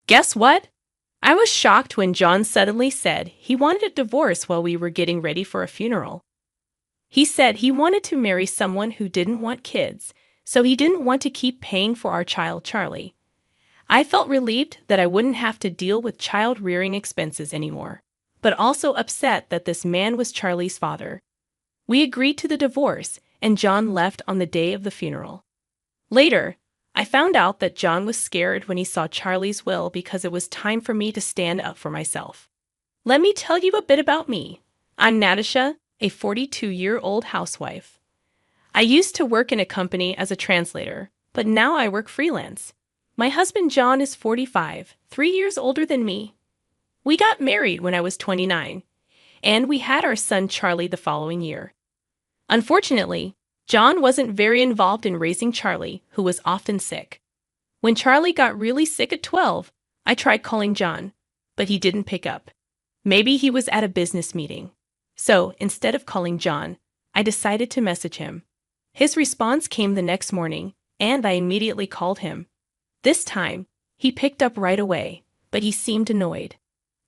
Guess what? I was shocked when John suddenly said he wanted a divorce while we were getting ready for a funeral. He said he wanted to marry someone who didn't want kids, so he didn't want to keep paying for our child, Charlie. I felt relieved that I wouldn't have to deal with child-rearing expenses anymore, but also upset that this man was Charlie's father. We agreed to the divorce, and John left on the day of the funeral. Later, I found out that John was scared when he saw Charlie's will because it was time for me to stand up for myself. Let me tell you a bit about me. I'm Natasha, a 42-year-old housewife. I used to work in a company as a translator, but now I work freelance. My husband John is 45, 3 years older than me. We got married when I was 29, and we had our son Charlie the following year. Unfortunately, John wasn't very involved in raising Charlie, who was often sick. When Charlie got really sick at 12, I tried calling John, but he didn't pick up. Maybe he was at a business meeting. So, instead of calling John, I decided to message him. His response came the next morning, and I immediately called him. This time, he picked up right away, but he seemed annoyed.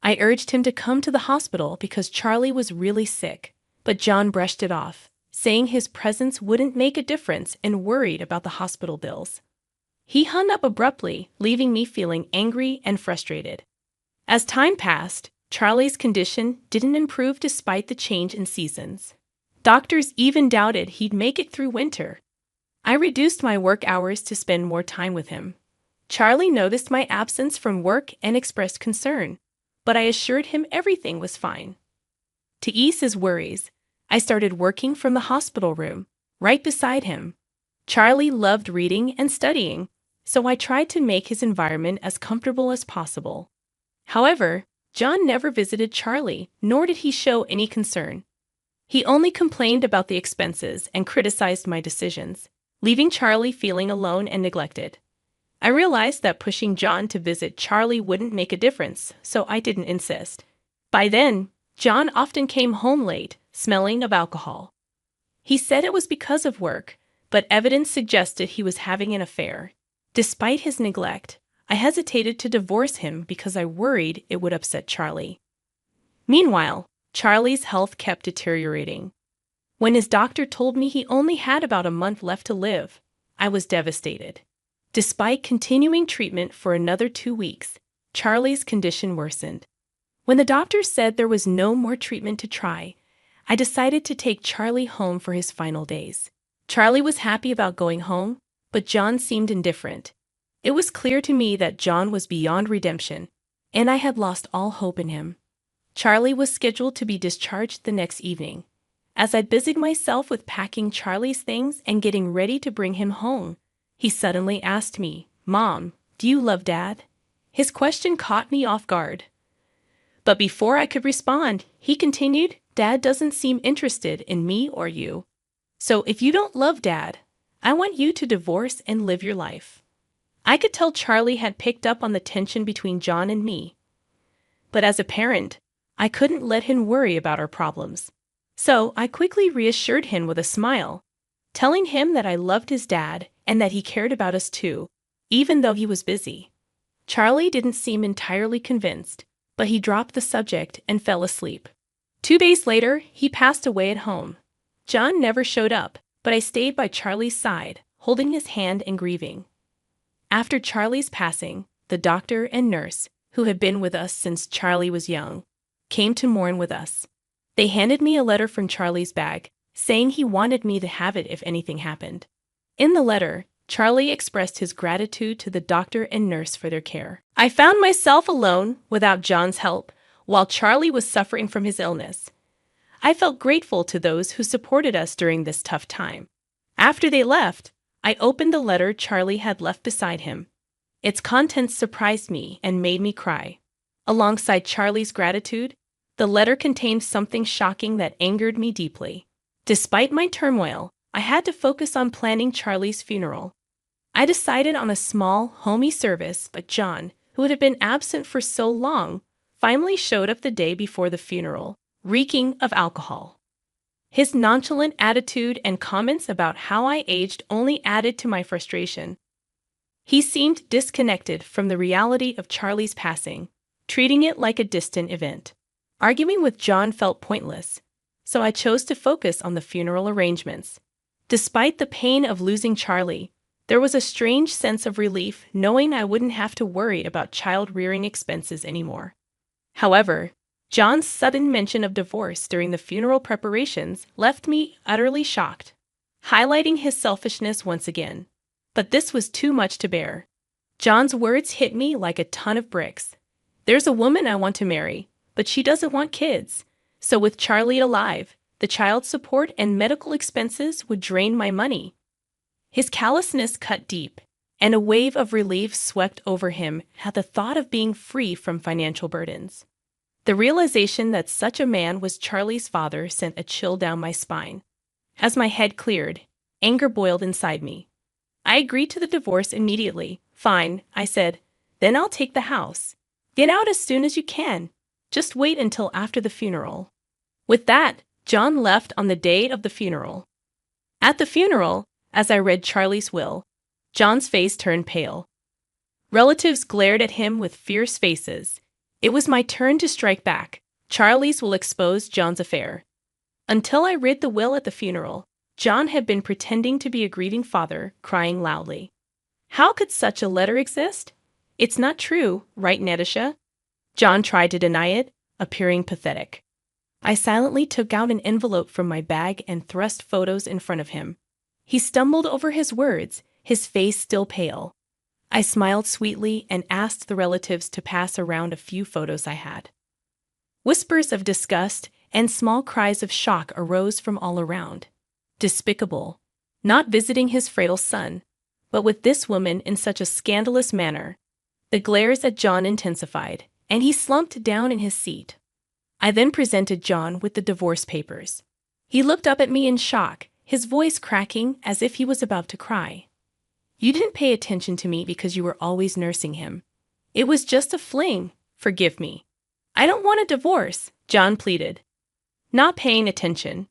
I urged him to come to the hospital because Charlie was really sick, but John brushed it off, saying his presence wouldn't make a difference and worried about the hospital bills. He hung up abruptly, leaving me feeling angry and frustrated. As time passed, Charlie's condition didn't improve despite the change in seasons. Doctors even doubted he'd make it through winter. I reduced my work hours to spend more time with him. Charlie noticed my absence from work and expressed concern, but I assured him everything was fine. To ease his worries, I started working from the hospital room, right beside him. Charlie loved reading and studying, so I tried to make his environment as comfortable as possible. However, John never visited Charlie, nor did he show any concern. He only complained about the expenses and criticized my decisions, leaving Charlie feeling alone and neglected. I realized that pushing John to visit Charlie wouldn't make a difference, so I didn't insist. By then, John often came home late, smelling of alcohol. He said it was because of work, but evidence suggested he was having an affair. Despite his neglect, I hesitated to divorce him because I worried it would upset Charlie. Meanwhile, Charlie's health kept deteriorating. When his doctor told me he only had about a month left to live, I was devastated. Despite continuing treatment for another 2 weeks, Charlie's condition worsened. When the doctor said there was no more treatment to try, I decided to take Charlie home for his final days. Charlie was happy about going home, but John seemed indifferent. It was clear to me that John was beyond redemption, and I had lost all hope in him. Charlie was scheduled to be discharged the next evening. As I busied myself with packing Charlie's things and getting ready to bring him home, he suddenly asked me, "Mom, do you love Dad?" His question caught me off guard. But before I could respond, he continued, "Dad doesn't seem interested in me or you. So if you don't love Dad, I want you to divorce and live your life." I could tell Charlie had picked up on the tension between John and me. But as a parent, I couldn't let him worry about our problems. So I quickly reassured him with a smile, telling him that I loved his dad and that he cared about us too, even though he was busy. Charlie didn't seem entirely convinced, but he dropped the subject and fell asleep. 2 days later, he passed away at home. John never showed up, but I stayed by Charlie's side, holding his hand and grieving. After Charlie's passing, the doctor and nurse, who had been with us since Charlie was young, came to mourn with us. They handed me a letter from Charlie's bag, saying he wanted me to have it if anything happened. In the letter, Charlie expressed his gratitude to the doctor and nurse for their care. I found myself alone, without John's help, while Charlie was suffering from his illness. I felt grateful to those who supported us during this tough time. After they left, I opened the letter Charlie had left beside him. Its contents surprised me and made me cry. Alongside Charlie's gratitude, the letter contained something shocking that angered me deeply. Despite my turmoil, I had to focus on planning Charlie's funeral. I decided on a small, homey service, but John, who had been absent for so long, finally showed up the day before the funeral, reeking of alcohol. His nonchalant attitude and comments about how I aged only added to my frustration. He seemed disconnected from the reality of Charlie's passing, treating it like a distant event. Arguing with John felt pointless, so I chose to focus on the funeral arrangements. Despite the pain of losing Charlie, there was a strange sense of relief knowing I wouldn't have to worry about child-rearing expenses anymore. However, John's sudden mention of divorce during the funeral preparations left me utterly shocked, highlighting his selfishness once again. But this was too much to bear. John's words hit me like a ton of bricks. There's a woman I want to marry, but she doesn't want kids. So with Charlie alive, the child support and medical expenses would drain my money. His callousness cut deep, and a wave of relief swept over him at the thought of being free from financial burdens. The realization that such a man was Charlie's father sent a chill down my spine. As my head cleared, anger boiled inside me. I agreed to the divorce immediately. Fine, I said. Then I'll take the house. Get out as soon as you can. Just wait until after the funeral. With that, John left on the day of the funeral. At the funeral, as I read Charlie's will, John's face turned pale. Relatives glared at him with fierce faces. It was my turn to strike back. Charlie's will expose John's affair. Until I read the will at the funeral, John had been pretending to be a grieving father, crying loudly. How could such a letter exist? It's not true, right, Nedisha? John tried to deny it, appearing pathetic. I silently took out an envelope from my bag and thrust photos in front of him. He stumbled over his words, his face still pale. I smiled sweetly and asked the relatives to pass around a few photos I had. Whispers of disgust and small cries of shock arose from all around. Despicable. Not visiting his frail son, but with this woman in such a scandalous manner. The glares at John intensified, and he slumped down in his seat. I then presented John with the divorce papers. He looked up at me in shock, his voice cracking as if he was about to cry. You didn't pay attention to me because you were always nursing him. It was just a fling. Forgive me. I don't want a divorce, John pleaded. Not paying attention.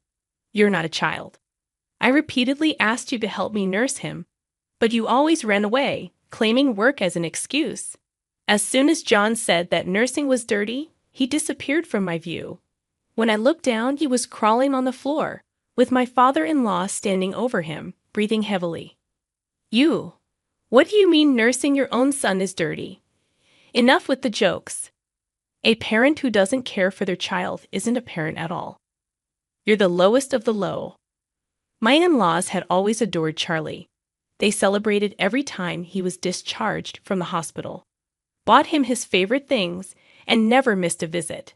You're not a child. I repeatedly asked you to help me nurse him, but you always ran away, claiming work as an excuse. As soon as John said that nursing was dirty, he disappeared from my view. When I looked down, he was crawling on the floor, with my father-in-law standing over him, breathing heavily. What do you mean nursing your own son is dirty? Enough with the jokes. A parent who doesn't care for their child isn't a parent at all. You're the lowest of the low. My in-laws had always adored Charlie. They celebrated every time he was discharged from the hospital, bought him his favorite things, and never missed a visit.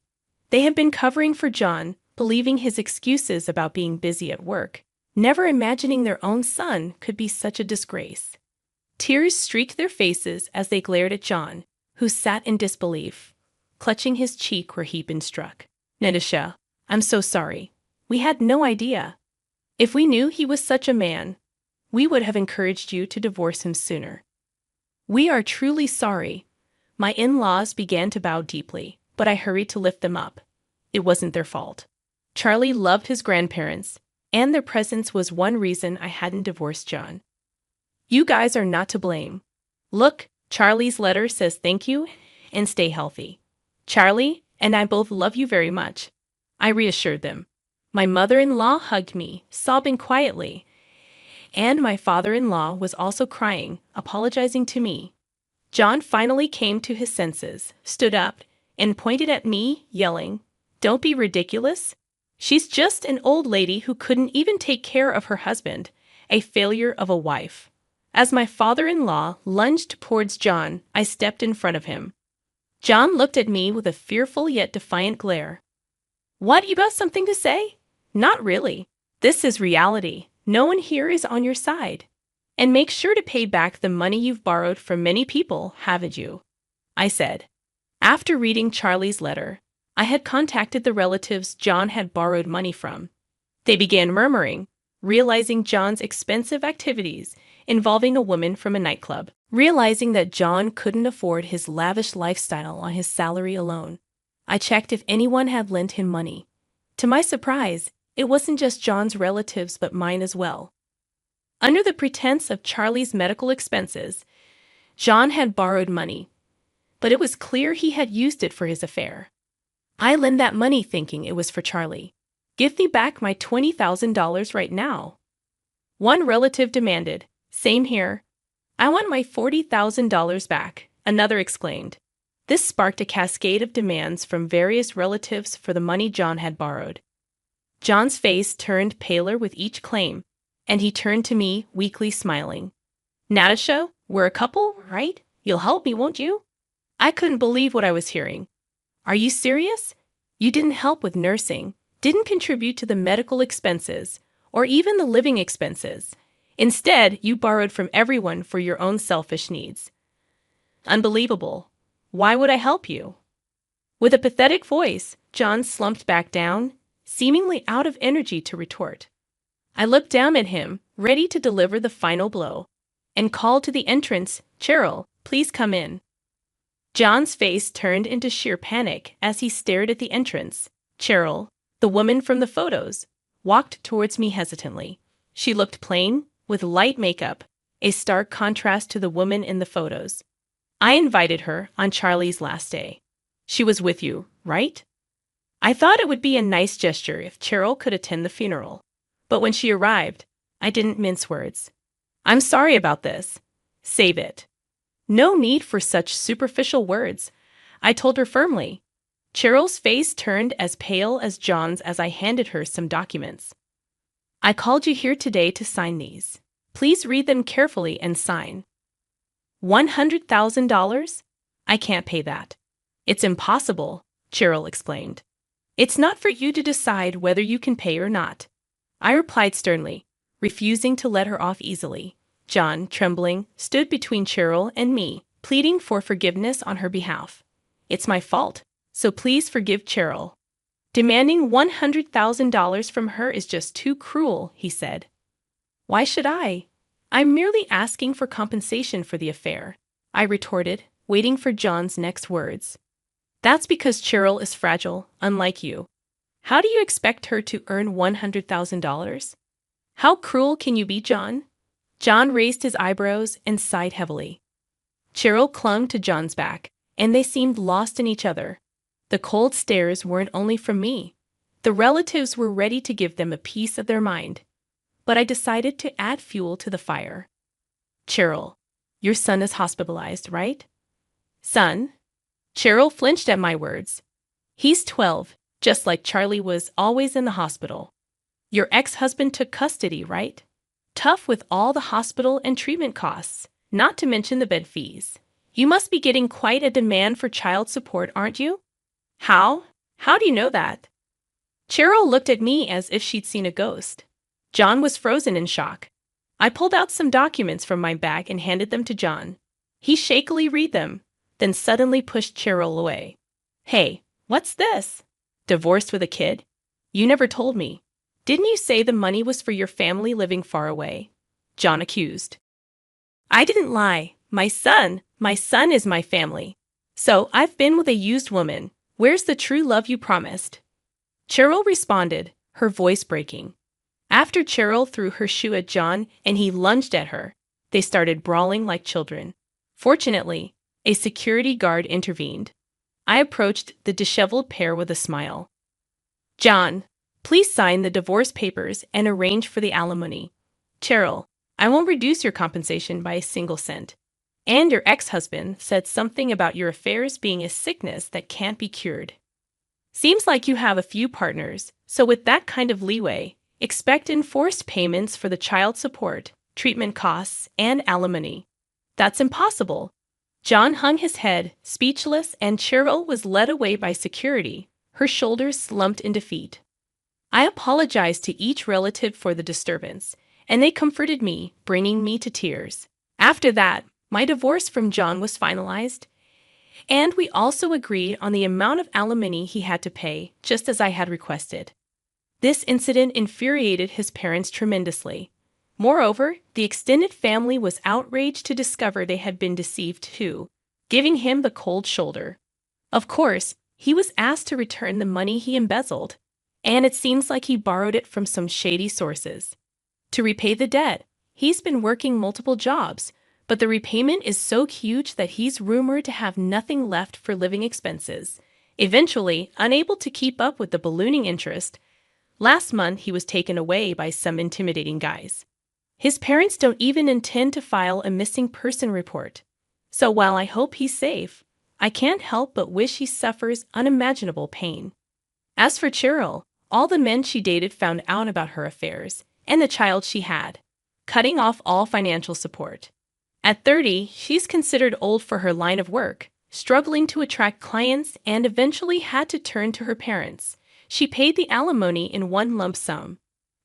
They had been covering for John, believing his excuses about being busy at work, never imagining their own son could be such a disgrace. Tears streaked their faces as they glared at John, who sat in disbelief, clutching his cheek where he'd been struck. Nedisha, I'm so sorry. We had no idea. If we knew he was such a man, we would have encouraged you to divorce him sooner. We are truly sorry. My in-laws began to bow deeply, but I hurried to lift them up. It wasn't their fault. Charlie loved his grandparents, and their presence was one reason I hadn't divorced John. You guys are not to blame. Look, Charlie's letter says thank you and stay healthy. Charlie and I both love you very much. I reassured them. My mother-in-law hugged me, sobbing quietly, and my father-in-law was also crying, apologizing to me. John finally came to his senses, stood up, and pointed at me, yelling, "Don't be ridiculous. She's just an old lady who couldn't even take care of her husband, a failure of a wife." As my father-in-law lunged towards John, I stepped in front of him. John looked at me with a fearful yet defiant glare. What, you got something to say? Not really. This is reality. No one here is on your side. And make sure to pay back the money you've borrowed from many people, haven't you? I said. After reading Charlie's letter, I had contacted the relatives John had borrowed money from. They began murmuring, realizing John's expensive activities involving a woman from a nightclub, realizing that John couldn't afford his lavish lifestyle on his salary alone. I checked if anyone had lent him money. To my surprise, it wasn't just John's relatives but mine as well. Under the pretense of Charlie's medical expenses, John had borrowed money, but it was clear he had used it for his affair. I lent that money thinking it was for Charlie. Give me back my $20,000 right now. One relative demanded. Same here. I want my $40,000 back, another exclaimed. This sparked a cascade of demands from various relatives for the money John had borrowed. John's face turned paler with each claim, and he turned to me, weakly smiling. Natasha, we're a couple, right? You'll help me, won't you? I couldn't believe what I was hearing. Are you serious? You didn't help with nursing, didn't contribute to the medical expenses, or even the living expenses. Instead, you borrowed from everyone for your own selfish needs. Unbelievable. Why would I help you? With a pathetic voice, John slumped back down, seemingly out of energy to retort. I looked down at him, ready to deliver the final blow, and called to the entrance, Cheryl, please come in. John's face turned into sheer panic as he stared at the entrance. Cheryl, the woman from the photos, walked towards me hesitantly. She looked plain, with light makeup, a stark contrast to the woman in the photos. I invited her on Charlie's last day. She was with you, right? I thought it would be a nice gesture if Cheryl could attend the funeral. But when she arrived, I didn't mince words. I'm sorry about this. Save it. No need for such superficial words, I told her firmly. Cheryl's face turned as pale as John's as I handed her some documents. I called you here today to sign these. Please read them carefully and sign. $100,000? I can't pay that. It's impossible, Cheryl explained. It's not for you to decide whether you can pay or not. I replied sternly, refusing to let her off easily. John, trembling, stood between Cheryl and me, pleading for forgiveness on her behalf. It's my fault, so please forgive Cheryl. Demanding $100,000 from her is just too cruel, he said. Why should I? I'm merely asking for compensation for the affair, I retorted, waiting for John's next words. That's because Cheryl is fragile, unlike you. How do you expect her to earn $100,000? How cruel can you be, John? John raised his eyebrows and sighed heavily. Cheryl clung to John's back, and they seemed lost in each other. The cold stares weren't only from me. The relatives were ready to give them a piece of their mind. But I decided to add fuel to the fire. Cheryl, your son is hospitalized, right? Son? Cheryl flinched at my words. He's 12, just like Charlie was always in the hospital. Your ex-husband took custody, right? Tough with all the hospital and treatment costs, not to mention the bed fees. You must be getting quite a demand for child support, aren't you? How? How do you know that? Cheryl looked at me as if she'd seen a ghost. John was frozen in shock. I pulled out some documents from my bag and handed them to John. He shakily read them, then suddenly pushed Cheryl away. Hey, what's this? Divorced with a kid? You never told me. Didn't you say the money was for your family living far away? John accused. I didn't lie. My son is my family. So I've been with a used woman. Where's the true love you promised? Cheryl responded, her voice breaking. After Cheryl threw her shoe at John and he lunged at her, they started brawling like children. Fortunately, a security guard intervened. I approached the disheveled pair with a smile. John, please sign the divorce papers and arrange for the alimony. Cheryl, I won't reduce your compensation by a single cent. And your ex-husband said something about your affairs being a sickness that can't be cured. Seems like you have a few partners, so with that kind of leeway, expect enforced payments for the child support, treatment costs, and alimony. That's impossible. John hung his head, speechless, and Cheryl was led away by security, her shoulders slumped in defeat. I apologized to each relative for the disturbance, and they comforted me, bringing me to tears. After that, my divorce from John was finalized, and we also agreed on the amount of alimony he had to pay, just as I had requested. This incident infuriated his parents tremendously. Moreover, the extended family was outraged to discover they had been deceived too, giving him the cold shoulder. Of course, he was asked to return the money he embezzled, and it seems like he borrowed it from some shady sources. To repay the debt, he's been working multiple jobs, but the repayment is so huge that he's rumored to have nothing left for living expenses. Eventually, unable to keep up with the ballooning interest, last month he was taken away by some intimidating guys. His parents don't even intend to file a missing person report. So while I hope he's safe, I can't help but wish he suffers unimaginable pain. As for Cheryl, all the men she dated found out about her affairs and the child she had, cutting off all financial support. At 30, she's considered old for her line of work, struggling to attract clients, and eventually had to turn to her parents. She paid the alimony in one lump sum.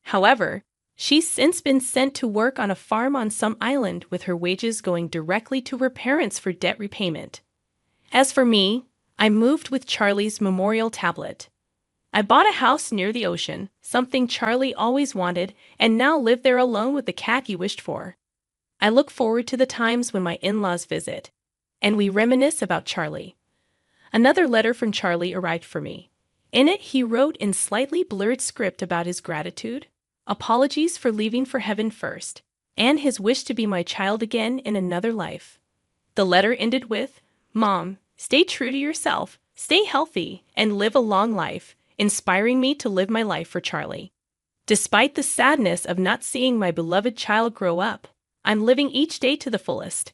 However, she's since been sent to work on a farm on some island with her wages going directly to her parents for debt repayment. As for me, I moved with Charlie's memorial tablet. I bought a house near the ocean, something Charlie always wanted, and now live there alone with the cat he wished for. I look forward to the times when my in-laws visit, and we reminisce about Charlie. Another letter from Charlie arrived for me. In it, he wrote in slightly blurred script about his gratitude, apologies for leaving for heaven first, and his wish to be my child again in another life. The letter ended with, "Mom, stay true to yourself, stay healthy, and live a long life," inspiring me to live my life for Charlie. Despite the sadness of not seeing my beloved child grow up, I'm living each day to the fullest.